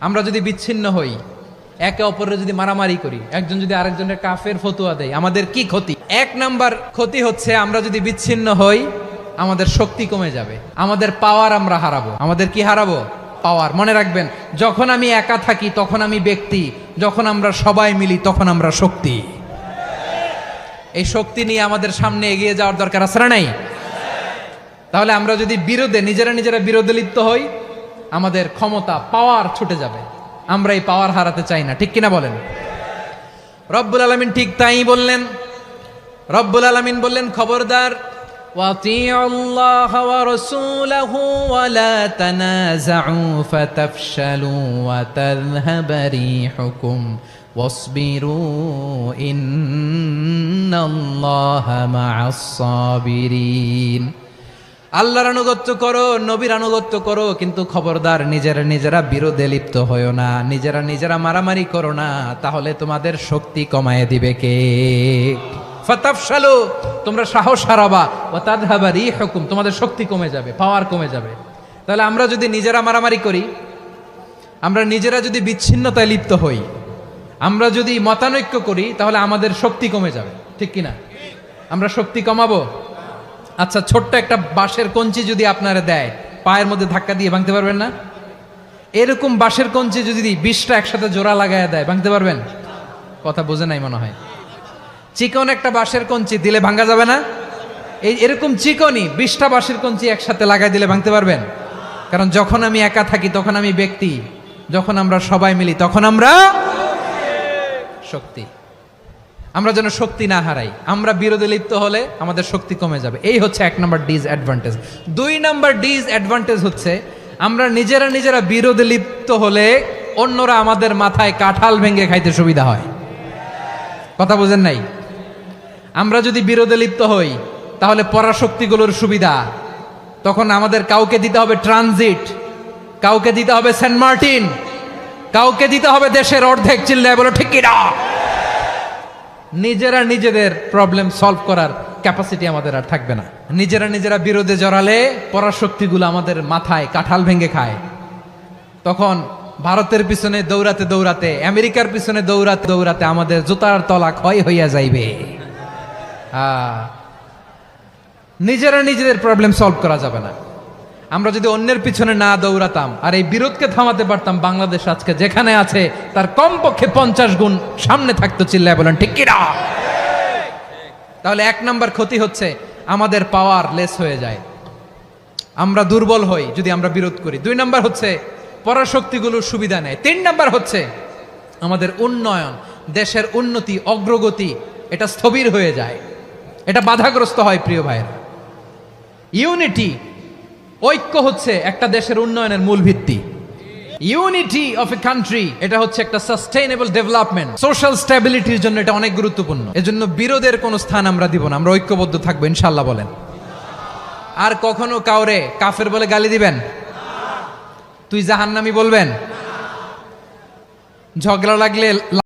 আমরা যদি বিচ্ছিন্ন হই, একে অপরের যদি মারামারি করি, একজন যদি আরেকজনের কাফের ফতোয়া দেয়, আমাদের কি ক্ষতি? এক নাম্বার ক্ষতি হচ্ছে আমরা যদি বিচ্ছিন্ন হই, আমাদের শক্তি কমে যাবে, আমাদের পাওয়ার আমরা হারাবো। আমাদের কি হারাবো? পাওয়ার। মনে রাখবেন, যখন আমি একা থাকি তখন আমি ব্যক্তি, যখন আমরা সবাই মিলি তখন আমরা শক্তি। এই শক্তি নিয়ে আমাদের সামনে এগিয়ে যাওয়ার দরকার আছে না নাই? তাহলে আমরা যদি নিজেরা বিরোধে লিপ্ত হই, আমাদের ক্ষমতা, পাওয়ার ছুটে যাবে। আমরা এই পাওয়ার হারাতে চাই না, ঠিক কিনা বলেন? রব্বুল আলামিন ঠিক তাই বললেন। রব্বুল আলামিন বললেন, খবরদার, ওয়াতিউল্লাহ ওয়া রাসূলাহু ওয়া লা তানাযাউ ফাতাফশালু ওয়া তাযহাবা রিহুকুম ওয়াসবিরু ইন্নাল্লাহা মা'আস সাবিরিন। আল্লাহর আনুগত্য করো, নবীর আনুগত্য করো, কিন্তু খবরদার নিজেরা বিরোধে লিপ্ত হয়ো না, নিজেরা মারামারি করো না, তাহলে তোমাদের শক্তি কমায় দিবে কে? ফাতাফশালু, তোমরা সাহস হারাবা, ওয়া তাযহাবা রিহুকুম, তোমাদের শক্তি কমে যাবে, পাওয়ার কমে যাবে। তাহলে আমরা যদি নিজেরা মারামারি করি, আমরা নিজেরা যদি বিচ্ছিন্নতায় লিপ্ত হই, আমরা যদি মতানৈক্য করি, তাহলে আমাদের শক্তি কমে যাবে, ঠিক কিনা? আমরা শক্তি কমাবো। আচ্ছা, ছোট্ট একটা বাঁশের কঞ্চি যদি আপনারা দেয়, পায়ের মধ্যে ধাক্কা দিয়ে ভাঙতে পারবেন না? এরকম বাঁশের কঞ্চি যদি 20টা একসাথে জোড়া লাগায় দেয়, ভাঙতে পারবেন? কথা বোঝে নাই মনে হয়। চিকন একটা বাঁশের কঞ্চি দিলে ভাঙা যাবে না? এরকম চিকনই 20টা বাঁশের কঞ্চি একসাথে লাগাই দিলে ভাঙতে পারবেন? কারণ যখন আমি একা থাকি তখন আমি ব্যক্তি, যখন আমরা সবাই মিলি তখন আমরা শক্তি। আমরা যেন শক্তি না হারাই। আমরা বিরোধে লিপ্ত হলে আমাদের শক্তি কমে যাবে। এই হচ্ছে 1 নাম্বার ডিসঅ্যাডভান্টেজ। 2 নাম্বার ডিসঅ্যাডভান্টেজ হচ্ছে, আমরা নিজেরা বিরোধে লিপ্ত হলে অন্যরা আমাদের মাথায় কাঁঠাল ভেঙে খাইতে সুবিধা হয়। কথা বোঝেন নাই? আমরা যদি বিরোধে লিপ্ত হই, তাহলে পরাশক্তিগুলোর সুবিধা, তখন আমাদের কাউকে দিতে হবে ট্রানজিট, কাউকে দিতে হবে সেন্ট মার্টিন, কাউকে দিতে হবে দেশের অর্ধেক। চিল্লায় বলো ঠিক কিনা? নিজেদের প্রবলেম সলভ করার ক্যাপাসিটি আমাদের আর থাকবে না। নিজেরা বিরোধে জড়ালে পরাশক্তিগুলো আমাদের মাথায় কাঁঠাল ভেঙে খায়। তখন ভারতের পিছনে দৌড়াতে, আমেরিকার পিছনে দৌড়াতে আমাদের জুতার তলা ক্ষয় হইয়া যাইবে। নিজেদের প্রবলেম সলভ করা যাবে না। আমরা যদি অন্যের পিছনে না দৌড়াতাম আর এই বিরোধকে থামাতে পারতাম, বাংলাদেশ আজকে যেখানে আছে তার কমপক্ষে 50 গুণ সামনে থাকতো। চিল্লায় বলেন ঠিক কিনা? তাহলে 1 নাম্বার ক্ষতি হচ্ছে, আমাদের পাওয়ার লেস হয়ে যায়, আমরা দুর্বল হই যদি আমরা বিরোধ করি। 2 নাম্বার হচ্ছে, পরাশক্তিগুলোর সুবিধা নেয়। 3 নাম্বার হচ্ছে, আমাদের উন্নয়ন, দেশের উন্নতি, অগ্রগতি, এটা স্থবির হয়ে যায়, এটা বাধাগ্রস্ত হয়। প্রিয় ভাইয়েরা, ইউনিটি, ঐক্য হচ্ছে একটা দেশের উন্নয়নের মূল ভিত্তি। ইউনিটি অফ এ কান্ট্রি, এটা হচ্ছে একটা সাস্টেইনেবল ডেভেলপমেন্ট, সোশ্যাল স্ট্যাবিলিটির জন্য এটা অনেক গুরুত্বপূর্ণ। এজন্য বিরোধের কোনো স্থান আমরা দিব না, আমরা ঐক্যবদ্ধ থাকবো ইনশাআল্লাহ। বলেন, আর কখনো কাউরে কাফের বলে গালি দিবেন? তুই জাহান্নামী বলবেন? ঝগড়া লাগলে